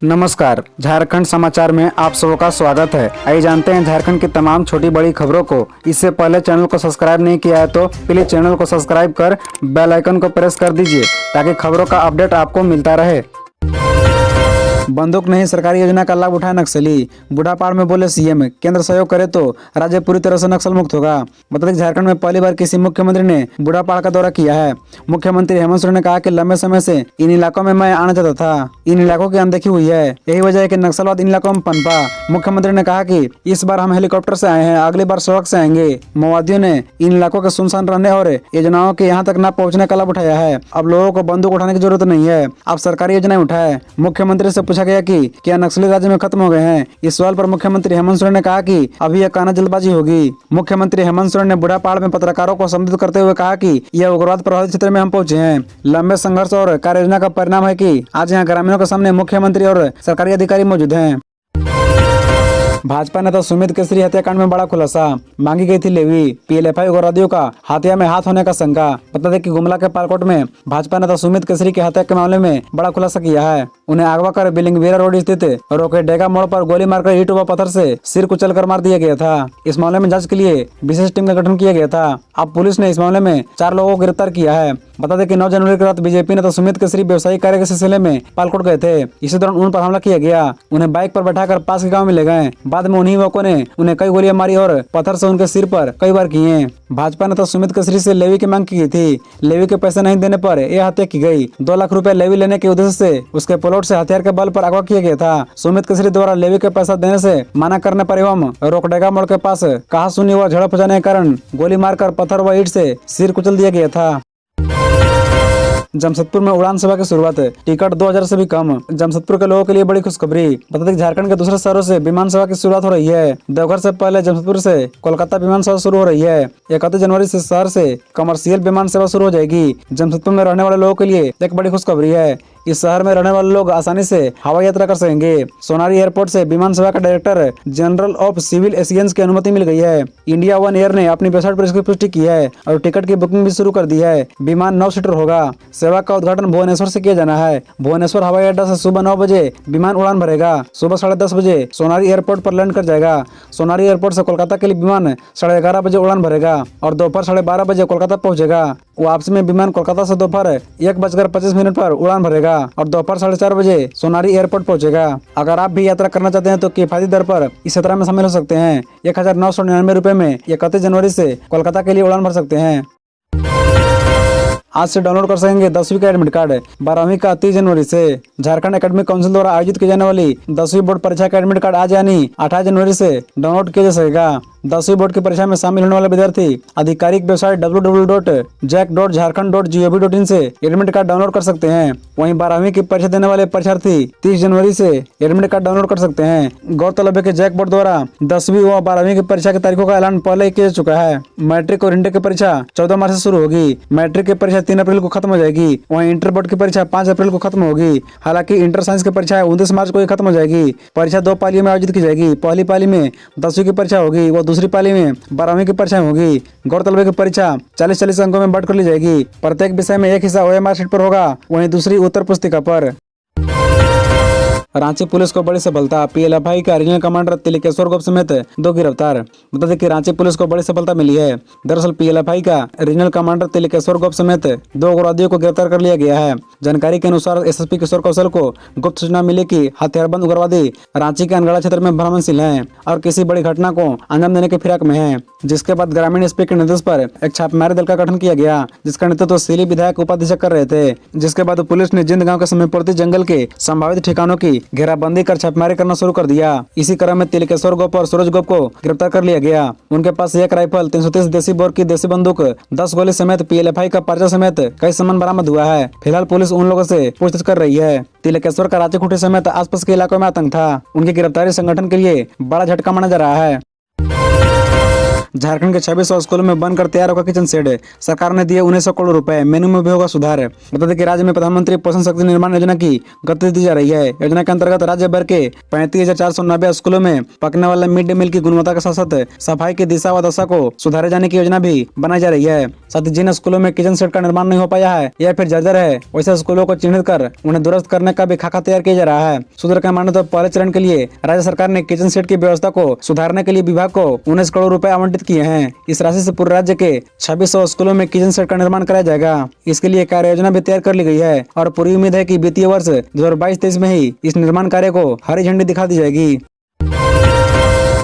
नमस्कार, झारखंड समाचार में आप सबका स्वागत है। आइए जानते हैं झारखंड की तमाम छोटी बड़ी खबरों को। इससे पहले चैनल को सब्सक्राइब नहीं किया है तो प्लीज चैनल को सब्सक्राइब कर बेल आइकन को प्रेस कर दीजिए ताकि खबरों का अपडेट आपको मिलता रहे। बंदूक नहीं सरकारी योजना का लाभ उठाए नक्सली, बूढ़ापाड़ में बोले सीएम, केंद्र सहयोग करे तो राज्य पूरी तरह से नक्सल मुक्त होगा। बता दें झारखंड में पहली बार किसी मुख्यमंत्री ने बूढ़ापाड़ का दौरा किया है। मुख्यमंत्री हेमंत सोरेन ने कहा कि लंबे समय से इन इलाकों में मैं आना चाहता था, इन इलाकों की अनदेखी हुई है, यही वजह है कि नक्सलवाद इन इलाकों में पनपा। मुख्यमंत्री ने कहा कि इस बार हम हेलीकॉप्टर से आए हैं, अगली बार सड़क से आएंगे। माओवादियों ने इन इलाकों के सुनसान रहने और योजनाओं के यहाँ तक न पहुँचने का लाभ उठाया है। अब लोगों को बंदूक उठाने की जरूरत नहीं है, अब सरकारी योजनाएं उठाए। मुख्यमंत्री से पूछा गया कि क्या नक्सली राज्य में खत्म हो गए हैं। इस सवाल पर मुख्यमंत्री हेमंत सोरेन ने कहा कि अभी यह कहना जल्दबाजी होगी। मुख्यमंत्री हेमंत सोरेन ने बूढ़ापाड़ में पत्रकारों को संबोधित करते हुए कहा कि यह उग्रवाद प्रभावित क्षेत्र में हम पहुंचे हैं। लंबे संघर्ष और कार्य योजना का परिणाम है कि आज यहाँ ग्रामीणों के सामने मुख्यमंत्री और सरकारी अधिकारी मौजूद हैं। भाजपा नेता सुमित केसरी हत्याकांड में बड़ा खुलासा, मांगी गई थी लेवी, पीएलएफआई उग्रवादियों का हत्या में हाथ होने का शंका। बता दें कि गुमला के पालकोट में भाजपा नेता सुमित केसरी की हत्या के मामले में बड़ा खुलासा किया है। उन्हें अगवा कर बिलिंगवीरा रोड स्थित रोकेडेगा मोड़ पर गोली मारकर ईंट व पत्थर से सिर कुचल कर मार दिया गया था। इस मामले में जांच के लिए विशेष टीम का गठन किया गया था। अब पुलिस ने इस मामले में 4 लोगों को गिरफ्तार किया है। बता दें कि 9 जनवरी की रात बीजेपी नेता सुमित केसरी व्यवसायिक कार्य के सिलसिले में पालकोट गए थे। इसी दौरान उन पर हमला किया गया। उन्हें बाइक पर बैठाकर पास के गाँव में ले गए। बाद में उन्हीं युवकों ने उन्हें कई गोलियां मारी और पत्थर से उनके सिर पर कई बार किए। भाजपा नेता सुमित केसरी से लेवी की मांग की गई थी। लेवी के पैसे नहीं देने पर यह हत्या की गई। 2 लाख रुपए लेवी लेने के उद्देश्य से उसके प्लॉट से हथियार के बल पर अगवा किया गया था। सुमित केसरी द्वारा लेवी के पैसा देने से मना करने पर एवं रोकडेगा मोड़ के पास कहा सुनी व झड़प हो जाने के कारण गोली मारकर पत्थर व ईंट से सिर कुचल दिया गया था। जमशेदपुर में उड़ान सेवा की शुरुआत, टिकट 2000 से भी कम। जमशेदपुर के लोगों के लिए बड़ी खुशखबरी। बता दें कि झारखंड के दूसरे शहरों से विमान सेवा की शुरुआत हो रही है। देवघर से पहले जमशेदपुर से कोलकाता विमान सेवा शुरू हो रही है। 31 जनवरी से शहर से कमर्शियल विमान सेवा शुरू हो जाएगी। जमशेदपुर में रहने वाले लोगों के लिए एक बड़ी खुशखबरी है। इस शहर में रहने वाले लोग आसानी से हवाई यात्रा कर सकेंगे। सोनारी एयरपोर्ट से विमान सेवा का director general of civil aviation की अनुमति मिल गई है। इंडिया वन एयर ने अपनी वेबसाइट पर इसकी पुष्टि की है और टिकट की बुकिंग भी शुरू कर दी है। विमान 9 सीटर होगा। सेवा का उद्घाटन भुवनेश्वर से किया जाना है। भुवनेश्वर हवाई अड्डा से सुबह 9 बजे विमान उड़ान भरेगा। सुबह 10:30 बजे सोनारी एयरपोर्ट पर लैंड कर जाएगा। सोनारी एयरपोर्ट से कोलकाता के लिए विमान 11:30 बजे उड़ान भरेगा और दोपहर 12:30 बजे कोलकाता पहुंचेगा। वापसी में विमान कोलकाता से दोपहर 1:25 पर उड़ान भरेगा और दोपहर 4:30 बजे सोनारी एयरपोर्ट पहुंचेगा। अगर आप भी यात्रा करना चाहते हैं तो किफायती दर पर इस यात्रा में शामिल हो सकते हैं। 1999 रुपए में 31 जनवरी से कोलकाता के लिए उड़ान भर सकते हैं। आज से डाउनलोड कर सकेंगे 10वीं का एडमिट कार्ड। 12वीं का 30 जनवरी से। झारखंड एकेडमिक काउंसिल द्वारा आयोजित की जाने वाली 10वीं बोर्ड परीक्षा का एडमिट कार्ड आज यानी 28 जनवरी से डाउनलोड किया जा सकेगा। 10वीं बोर्ड की परीक्षा में शामिल होने वाले विद्यार्थी आधिकारिक वेबसाइट www.jac.gov.in से एडमिट कार्ड डाउनलोड कर सकते हैं। वहीं 12वीं की परीक्षा देने वाले परीक्षार्थी 30 जनवरी से एडमिट कार्ड डाउनलोड कर सकते हैं। गौरतलब है कि जैक बोर्ड द्वारा 10वीं व 12वीं की परीक्षा की तारीखों का ऐलान पहले ही किया जा चुका है। मैट्रिक और इंटर की परीक्षा 14 मार्च से शुरू होगी। मैट्रिक की परीक्षा 3 अप्रैल को खत्म हो जाएगी। वहीं इंटर बोर्ड की परीक्षा 5 अप्रैल को खत्म होगी। हालांकि इंटर साइंस की परीक्षा 29 मार्च को ही खत्म हो जाएगी। परीक्षा 2 पालियों में आयोजित की जाएगी। पहली पाली में 10वीं की परीक्षा होगी व दूसरी पाली में 12वीं की परीक्षा होगी। गौरतलब है कि परीक्षा 40-40 अंकों में बांट कर ली जाएगी। प्रत्येक विषय में एक हिस्सा ओएमआर शीट पर होगा, वहीं दूसरी उत्तर पुस्तिका पर। रांची पुलिस को बड़ी सफलता, पीएलएफआई का रीजनल कमांडर तिलकेश्वर गोप समेत 2 गिरफ्तार। बता दें कि रांची पुलिस को बड़ी सफलता मिली है। दरअसल पीएलएफआई का रीजनल कमांडर तिलकेश्वर गोप समेत 2 उग्रवादियों को गिरफ्तार कर लिया गया है। जानकारी के अनुसार एसएसपी किशोर कौशल को गुप्त सूचना मिली कि हथियारबंद उग्रवादी रांची के अनगढ़ा क्षेत्र में भ्रमणशील हैं और किसी बड़ी घटना को अंजाम देने के फिराक में हैं। जिसके बाद ग्रामीण एसपी के निर्देश पर एक छापेमारी दल का गठन किया गया, जिसका नेतृत्व सिली विधायक उपाधीक्षक कर रहे थे। जिसके बाद पुलिस ने जिंद गाँव के समीपवर्ती जंगल के संभावित ठिकानों की घेराबंदी कर छापेमारी करना शुरू कर दिया। इसी क्रम में तिलकेश्वर गोप और सूरज गोप को गिरफ्तार कर लिया गया। उनके पास 1 राइफल, 330 देसी बोर की देसी बंदूक, 10 गोली समेत पीएलएफआई का पर्चा समेत कई सामान बरामद हुआ है। फिलहाल पुलिस उन लोगों से पूछताछ कर रही है। तिलकेश्वर का रांची खूंटी समेत आसपास के इलाकों में आतंक था। उनकी गिरफ्तारी संगठन के लिए बड़ा झटका माना जा रहा है। झारखंड के 2600 स्कूलों में बनकर तैयार होगा किचन सेट। सरकार ने दिए 1900 करोड़ रुपए, मेनू में भी होगा सुधार। बता दें कि राज्य में प्रधानमंत्री पोषण शक्ति निर्माण योजना की गति दी जा रही है। योजना के अंतर्गत राज्य भर के 35,490 स्कूलों में पकने वाले मिड डे मील की गुणवत्ता के साथ साथ सफाई की दिशा व दशा को सुधारे जाने की योजना भी बनाई जा रही है। साथ ही जिन स्कूलों में किचन सेट का निर्माण नहीं हो पाया है या फिर जर्जर है, वैसे स्कूलों को चिन्हित कर उन्हें दुरुस्त करने का भी खाका तैयार किया जा रहा है। सूत्र का माने तो पहले चरण के लिए राज्य सरकार ने किचन सेट की व्यवस्था को सुधारने के लिए विभाग को 19 करोड़ रुपए आवंटित किए हैं। इस राशि से पूरे राज्य के 2600 स्कूलों में किचन सेट का निर्माण कराया जाएगा। इसके लिए कार्य योजना भी तैयार कर ली गई है और पूरी उम्मीद है कि वित्तीय वर्ष 2022-23 में ही इस निर्माण कार्य को हरी झंडी दिखा दी जाएगी।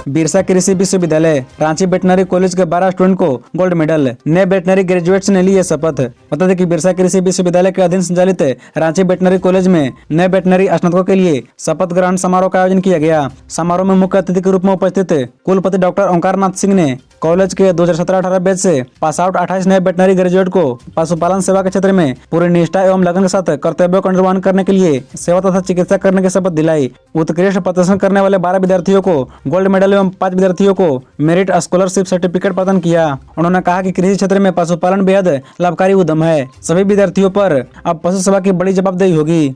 बिरसा कृषि विश्वविद्यालय रांची वेटनरी कॉलेज के 12 स्टूडेंट को गोल्ड मेडल। नए वेटनरी ग्रेजुएट्स ने ली शपथ। बता दें कि बिरसा कृषि विश्वविद्यालय के अधीन संचालित रांची वेटनरी कॉलेज में नए वेटनरी स्नातकों के लिए शपथ ग्रहण समारोह का आयोजन किया गया। समारोह में मुख्य अतिथि के रूप में उपस्थित कुलपति डॉक्टर ओंकार नाथ सिंह ने कॉलेज के 2017-18 बैच से पास आउट 28 नए वेटनरी ग्रेजुएट को पशुपालन सेवा के क्षेत्र में पूरी निष्ठा एवं लगन के साथ कर्तव्यों का निर्वहन करने के लिए सेवा तथा चिकित्सा करने की शपथ दिलाई। उत्कृष्ट प्रदर्शन करने वाले 12 विद्यार्थियों को गोल्ड मेडल एवं 5 विद्यार्थियों को मेरिट स्कॉलरशिप सर्टिफिकेट प्रदान किया। उन्होंने कहा कि कृषि क्षेत्र में पशुपालन बेहद लाभकारी उद्यम है। सभी विद्यार्थियों पर अब पशु सेवा की बड़ी जवाबदेही होगी।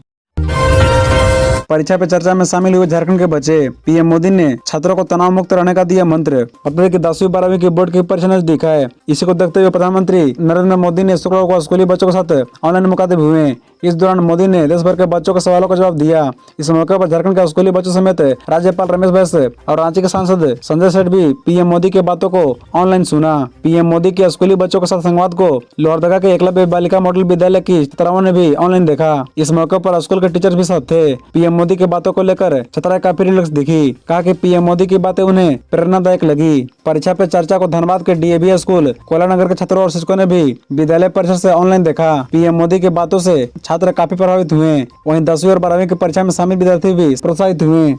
परीक्षा पे चर्चा में शामिल हुए झारखंड के बच्चे। पीएम मोदी ने छात्रों को तनाव मुक्त रहने का दिया मंत्र। बता दें कि 10वीं 12वीं की बोर्ड की परीक्षा नजदीक है। इसी को देखते हुए प्रधानमंत्री नरेंद्र मोदी ने शुक्रवार को स्कूली बच्चों के साथ ऑनलाइन मुखातिब हुए। इस दौरान मोदी ने देश भर के बच्चों के सवालों का जवाब दिया। इस मौके पर झारखंड के स्कूली बच्चों समेत राज्यपाल रमेश बैस और रांची के सांसद संजय सेठ भी पीएम मोदी की बातों को ऑनलाइन सुना। पीएम मोदी के स्कूली बच्चों के साथ संवाद को लोहरदगा के एकलव्य बालिका मॉडल विद्यालय की छात्राओं ने भी ऑनलाइन देखा। इस मौके पर स्कूल के टीचर भी साथ थे। पीएम मोदी की बातों को लेकर छात्राएं काफी रिलैक्स दिखी। कहा कि पीएम मोदी की बातें उन्हें प्रेरणादायक लगी। परीक्षा पे चर्चा को धनबाद के डीएवी स्कूल कोलानगर के छात्रों और शिक्षकों ने भी विद्यालय परिसर से ऑनलाइन देखा। पीएम मोदी की बातों से छात्र काफी प्रभावित हुए। वहीं 10वीं और 12वीं की परीक्षा में शामिल विद्यार्थी भी प्रोत्साहित हुए।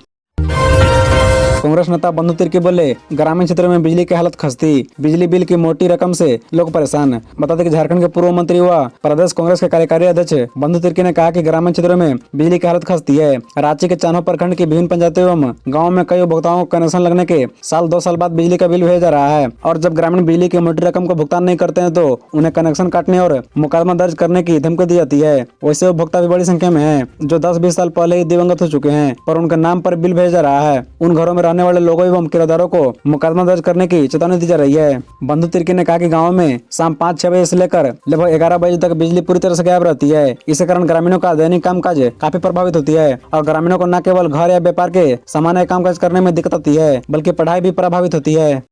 कांग्रेस नेता बंधु तिर्की बोले, ग्रामीण क्षेत्रों में बिजली की हालत खस्ती, बिजली बिल की मोटी रकम से लोग परेशान। बता दें कि झारखंड के पूर्व मंत्री व प्रदेश कांग्रेस के कार्यकारी अध्यक्ष बंधु तिर्की ने कहा कि ग्रामीण क्षेत्रों में बिजली की हालत खस्ती है। रांची के चान्हो प्रखंड की विभिन्न पंचायतों एवं गाँव में कई उपभोक्ताओं को कनेक्शन लगने के साल 2 साल बाद बिजली का बिल भेजा जा रहा है और जब ग्रामीण बिजली की मोटी रकम को भुगतान नहीं करते हैं तो उन्हें कनेक्शन काटने और मुकदमा दर्ज करने की धमकी दी जाती है। वैसे उपभोक्ता भी बड़ी संख्या में है जो 10-20 साल पहले ही दिवंगत हो चुके हैं पर उनके नाम पर बिल भेजा जा रहा है। उन घरों में रहने वाले लोगों एवं किराएदारों को मुकदमा दर्ज करने की चेतावनी दी जा रही है। बंधु तिर्की ने कहा कि गाँव में शाम 5-6 बजे से लेकर लगभग 11 बजे तक बिजली पूरी तरह से गायब रहती है। इसी कारण ग्रामीणों का दैनिक कामकाज काफी प्रभावित होती है और ग्रामीणों को न केवल घर या व्यापार के सामान्य कामकाज करने में दिक्कत आती है बल्कि पढ़ाई भी प्रभावित होती है।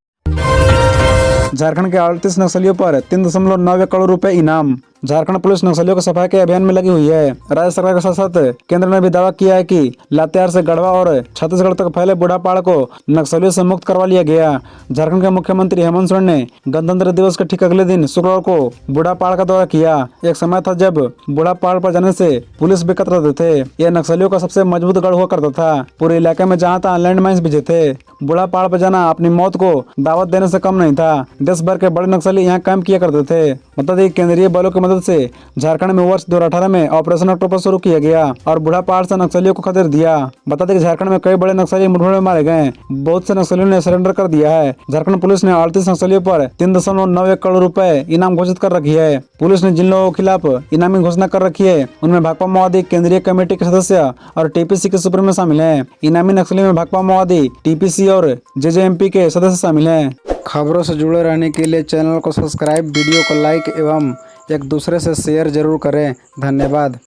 झारखंड के 38 नक्सलियों पर 3.9 करोड़ रुपए इनाम। झारखंड पुलिस नक्सलियों को सफाई के अभियान में लगी हुई है। राज्य सरकार के साथ साथ केंद्र ने भी दावा किया है कि लातेहार से गढ़वा और छत्तीसगढ़ तक फैले बूढ़ापाड़ को नक्सलियों से मुक्त करवा लिया गया। झारखंड के मुख्यमंत्री हेमंत सोरेन ने गणतंत्र दिवस के ठीक अगले दिन शुक्रवार को बूढ़ापाड़ का दौरा किया। एक समय था जब बूढ़ापाड़ पर जाने से पुलिस बेकत रहते थे। यह नक्सलियों का सबसे मजबूत गढ़ हुआ करता था। पूरे इलाके में जहाँ तहाँ लैंडमाइंस बिछे थे। बूढ़ापाड़ पर जाना अपनी मौत को दावत देने से कम नहीं था। देश भर के बड़े नक्सली यहाँ कैंप किया करते थे। बता दें केंद्रीय बलों की मदद से झारखंड में वर्ष 2018 में ऑपरेशन ऑक्टोपस शुरू किया गया और बूढ़ापाड़ से नक्सलियों को खदेड़ दिया। बता दें कि झारखंड में कई बड़े नक्सली मुठभेड़ में मारे गए। बहुत से नक्सलियों ने सरेंडर कर दिया है। झारखंड पुलिस ने 38 नक्सलियों पर 3.91 करोड़ रुपए इनाम घोषित कर रखी है। पुलिस ने जिन लोगों के खिलाफ इनामी घोषणा कर रखी है उनमें भाकपा माओवादी केंद्रीय कमेटी के सदस्य और टीपीसी के सुप्रीमो शामिल है। इनामी नक्सली में भाकपा माओवादी, टीपीसी और जेजेएमपी के सदस्य शामिल हैं। खबरों से जुड़े रहने के लिए चैनल को सब्सक्राइब, वीडियो को लाइक एवं एक दूसरे से शेयर जरूर करें। धन्यवाद।